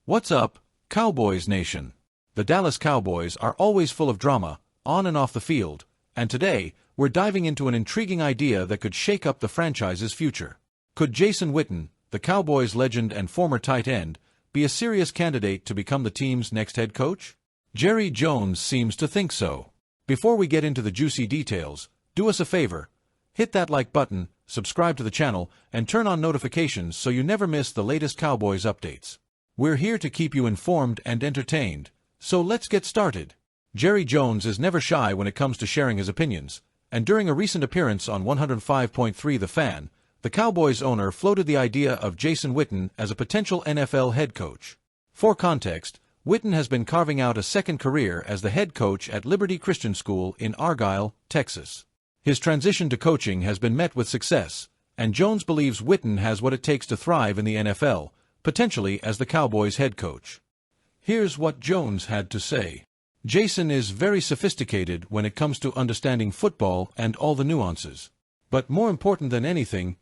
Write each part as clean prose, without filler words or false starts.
What's up, Cowboys Nation? The Dallas Cowboys are always full of drama, on and off the field, and today, we're diving into an intriguing idea that could shake up the franchise's future. Could Jason Witten, the Cowboys legend and former tight end, be a serious candidate to become the team's next head coach? Jerry Jones seems to think so. Before we get into the juicy details, do us a favor. Hit that like button, subscribe to the channel, and turn on notifications so you never miss the latest Cowboys updates. We're here to keep you informed and entertained, so let's get started. Jerry Jones is never shy when it comes to sharing his opinions, and during a recent appearance on 105.3 The Fan, the Cowboys owner floated the idea of Jason Witten as a potential NFL head coach. For context, Witten has been carving out a second career as the head coach at Liberty Christian School in Argyle, Texas. His transition to coaching has been met with success, and Jones believes Witten has what it takes to thrive in the NFL, potentially as the Cowboys head coach. Here's what Jones had to say. Jason is very sophisticated when it comes to understanding football and all the nuances. But more important than anything,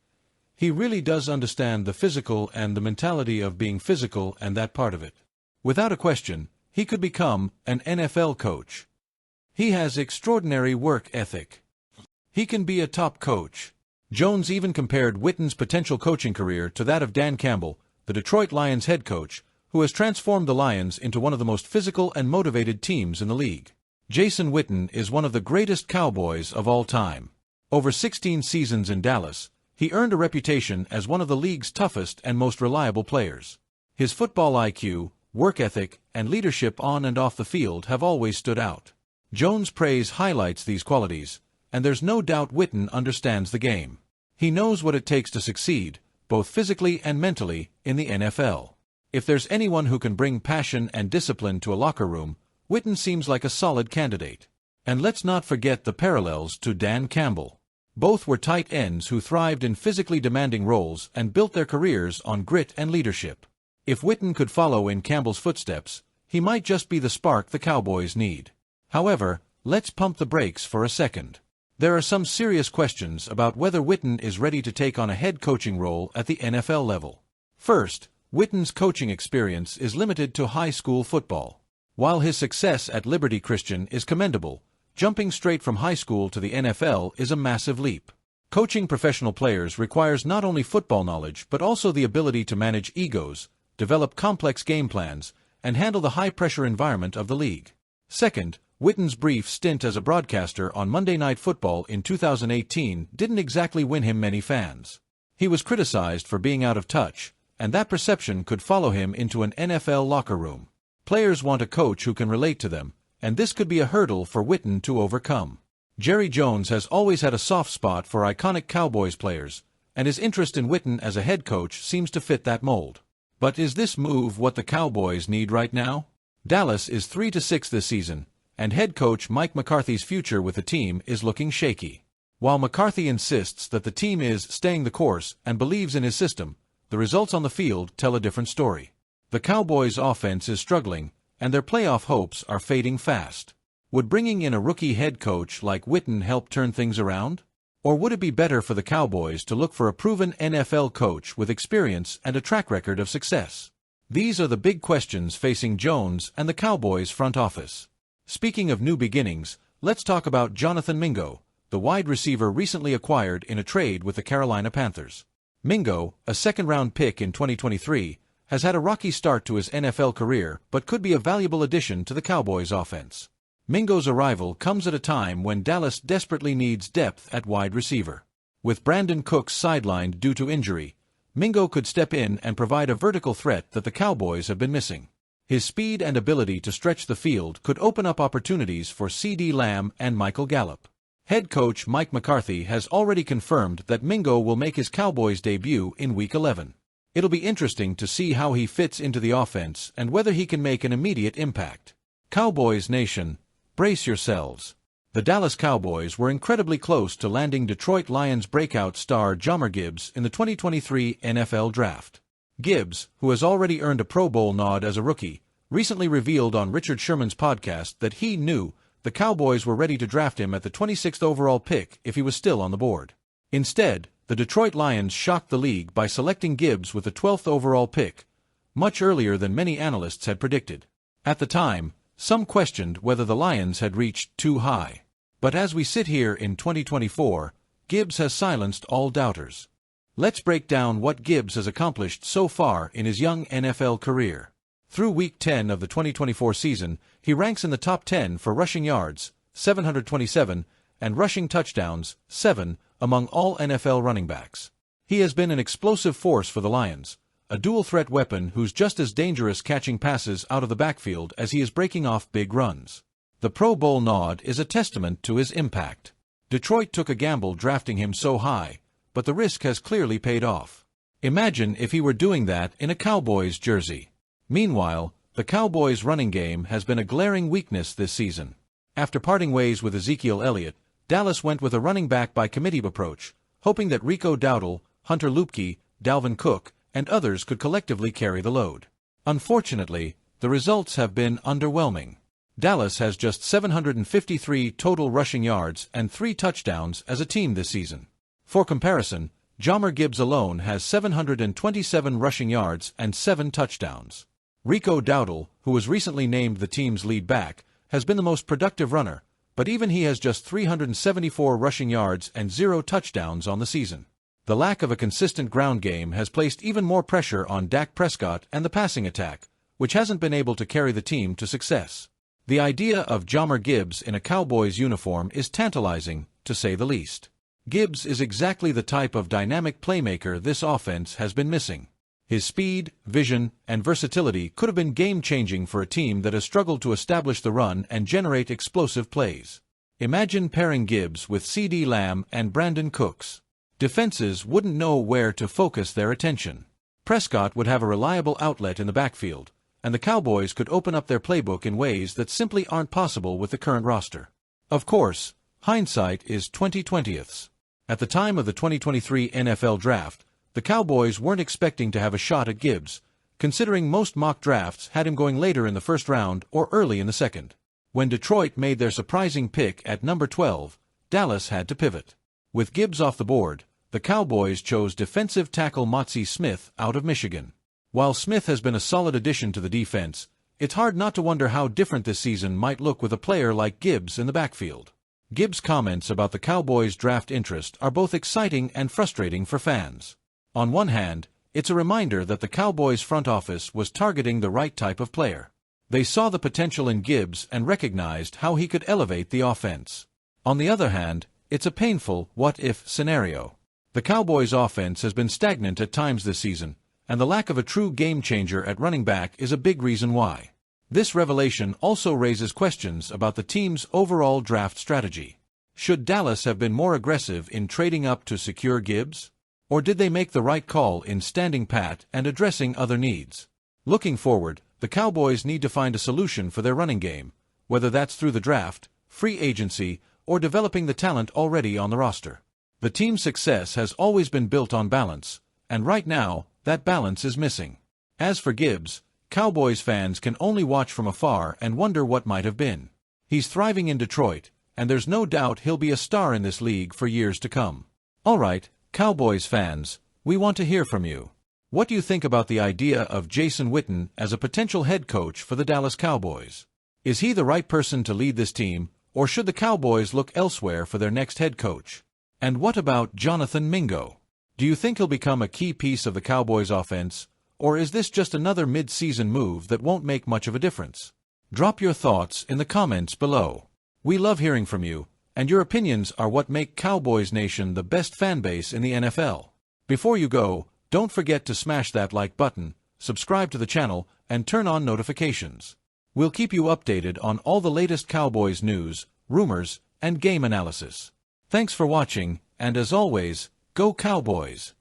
he really does understand the physical and the mentality of being physical and that part of it. Without a question, he could become an NFL coach. He has extraordinary work ethic. He can be a top coach. Jones even compared Witten's potential coaching career to that of Dan Campbell, the Detroit Lions head coach, who has transformed the Lions into one of the most physical and motivated teams in the league. Jason Witten is one of the greatest Cowboys of all time. Over 16 seasons in Dallas, he earned a reputation as one of the league's toughest and most reliable players. His football IQ, work ethic, and leadership on and off the field have always stood out. Jones' praise highlights these qualities, and there's no doubt Witten understands the game. He knows what it takes to succeed, both physically and mentally, in the NFL. If there's anyone who can bring passion and discipline to a locker room, Witten seems like a solid candidate. And let's not forget the parallels to Dan Campbell. Both were tight ends who thrived in physically demanding roles and built their careers on grit and leadership. If Witten could follow in Campbell's footsteps, he might just be the spark the Cowboys need. However, let's pump the brakes for a second. There are some serious questions about whether Witten is ready to take on a head coaching role at the NFL level. First, Witten's coaching experience is limited to high school football. While his success at Liberty Christian is commendable, jumping straight from high school to the NFL is a massive leap. Coaching professional players requires not only football knowledge but also the ability to manage egos, develop complex game plans, and handle the high-pressure environment of the league. Second, Witten's brief stint as a broadcaster on Monday Night Football in 2018 didn't exactly win him many fans. He was criticized for being out of touch, and that perception could follow him into an NFL locker room. Players want a coach who can relate to them, and this could be a hurdle for Witten to overcome. Jerry Jones has always had a soft spot for iconic Cowboys players, and his interest in Witten as a head coach seems to fit that mold. But is this move what the Cowboys need right now? Dallas is 3-6 this season, and head coach Mike McCarthy's future with the team is looking shaky. While McCarthy insists that the team is staying the course and believes in his system, the results on the field tell a different story. The Cowboys' offense is struggling, and their playoff hopes are fading fast. Would bringing in a rookie head coach like Witten help turn things around? Or would it be better for the Cowboys to look for a proven NFL coach with experience and a track record of success? These are the big questions facing Jones and the Cowboys front office. Speaking of new beginnings, let's talk about Jonathan Mingo, the wide receiver recently acquired in a trade with the Carolina Panthers. Mingo, a second-round pick in 2023, has had a rocky start to his NFL career but could be a valuable addition to the Cowboys' offense. Mingo's arrival comes at a time when Dallas desperately needs depth at wide receiver. With Brandon Cooks sidelined due to injury, Mingo could step in and provide a vertical threat that the Cowboys have been missing. His speed and ability to stretch the field could open up opportunities for CeeDee Lamb and Michael Gallup. Head coach Mike McCarthy has already confirmed that Mingo will make his Cowboys debut in Week 11. It'll be interesting to see how he fits into the offense and whether he can make an immediate impact. Cowboys Nation, brace yourselves. The Dallas Cowboys were incredibly close to landing Detroit Lions breakout star Jahmyr Gibbs in the 2023 NFL Draft. Gibbs, who has already earned a Pro Bowl nod as a rookie, recently revealed on Richard Sherman's podcast that he knew the Cowboys were ready to draft him at the 26th overall pick if he was still on the board. Instead, the Detroit Lions shocked the league by selecting Gibbs with the 12th overall pick, much earlier than many analysts had predicted. At the time, some questioned whether the Lions had reached too high. But as we sit here in 2024, Gibbs has silenced all doubters. Let's break down what Gibbs has accomplished so far in his young NFL career. Through Week 10 of the 2024 season, he ranks in the top 10 for rushing yards, 727, and rushing touchdowns, 7, among all NFL running backs. He has been an explosive force for the Lions, a dual-threat weapon who's just as dangerous catching passes out of the backfield as he is breaking off big runs. The Pro Bowl nod is a testament to his impact. Detroit took a gamble drafting him so high, but the risk has clearly paid off. Imagine if he were doing that in a Cowboys jersey. Meanwhile, the Cowboys' running game has been a glaring weakness this season. After parting ways with Ezekiel Elliott, Dallas went with a running back by committee approach, hoping that Rico Dowdle, Hunter Luepke, Dalvin Cook, and others could collectively carry the load. Unfortunately, the results have been underwhelming. Dallas has just 753 total rushing yards and 3 touchdowns as a team this season. For comparison, Jahmyr Gibbs alone has 727 rushing yards and 7 touchdowns. Rico Dowdle, who was recently named the team's lead back, has been the most productive runner, but even he has just 374 rushing yards and 0 touchdowns on the season. The lack of a consistent ground game has placed even more pressure on Dak Prescott and the passing attack, which hasn't been able to carry the team to success. The idea of Jahmyr Gibbs in a Cowboys uniform is tantalizing, to say the least. Gibbs is exactly the type of dynamic playmaker this offense has been missing. His speed, vision, and versatility could have been game-changing for a team that has struggled to establish the run and generate explosive plays. Imagine pairing Gibbs with CeeDee Lamb and Brandon Cooks. Defenses wouldn't know where to focus their attention. Prescott would have a reliable outlet in the backfield, and the Cowboys could open up their playbook in ways that simply aren't possible with the current roster. Of course, hindsight is 20/20ths. At the time of the 2023 NFL Draft, the Cowboys weren't expecting to have a shot at Gibbs, considering most mock drafts had him going later in the first round or early in the second. When Detroit made their surprising pick at number 12, Dallas had to pivot. With Gibbs off the board, the Cowboys chose defensive tackle Motzie Smith out of Michigan. While Smith has been a solid addition to the defense, it's hard not to wonder how different this season might look with a player like Gibbs in the backfield. Gibbs' comments about the Cowboys' draft interest are both exciting and frustrating for fans. On one hand, it's a reminder that the Cowboys' front office was targeting the right type of player. They saw the potential in Gibbs and recognized how he could elevate the offense. On the other hand, it's a painful what-if scenario. The Cowboys' offense has been stagnant at times this season, and the lack of a true game-changer at running back is a big reason why. This revelation also raises questions about the team's overall draft strategy. Should Dallas have been more aggressive in trading up to secure Gibbs? Or did they make the right call in standing pat and addressing other needs? Looking forward, the Cowboys need to find a solution for their running game, whether that's through the draft, free agency, or developing the talent already on the roster. The team's success has always been built on balance, and right now, that balance is missing. As for Gibbs, Cowboys fans can only watch from afar and wonder what might have been. He's thriving in Detroit, and there's no doubt he'll be a star in this league for years to come. Alright, Cowboys fans, we want to hear from you. What do you think about the idea of Jason Witten as a potential head coach for the Dallas Cowboys? Is he the right person to lead this team, or should the Cowboys look elsewhere for their next head coach? And what about Jonathan Mingo? Do you think he'll become a key piece of the Cowboys' offense, or is this just another mid-season move that won't make much of a difference? Drop your thoughts in the comments below. We love hearing from you, and your opinions are what make Cowboys Nation the best fan base in the NFL. Before you go, don't forget to smash that like button, subscribe to the channel, and turn on notifications. We'll keep you updated on all the latest Cowboys news, rumors, and game analysis. Thanks for watching, and as always, go Cowboys!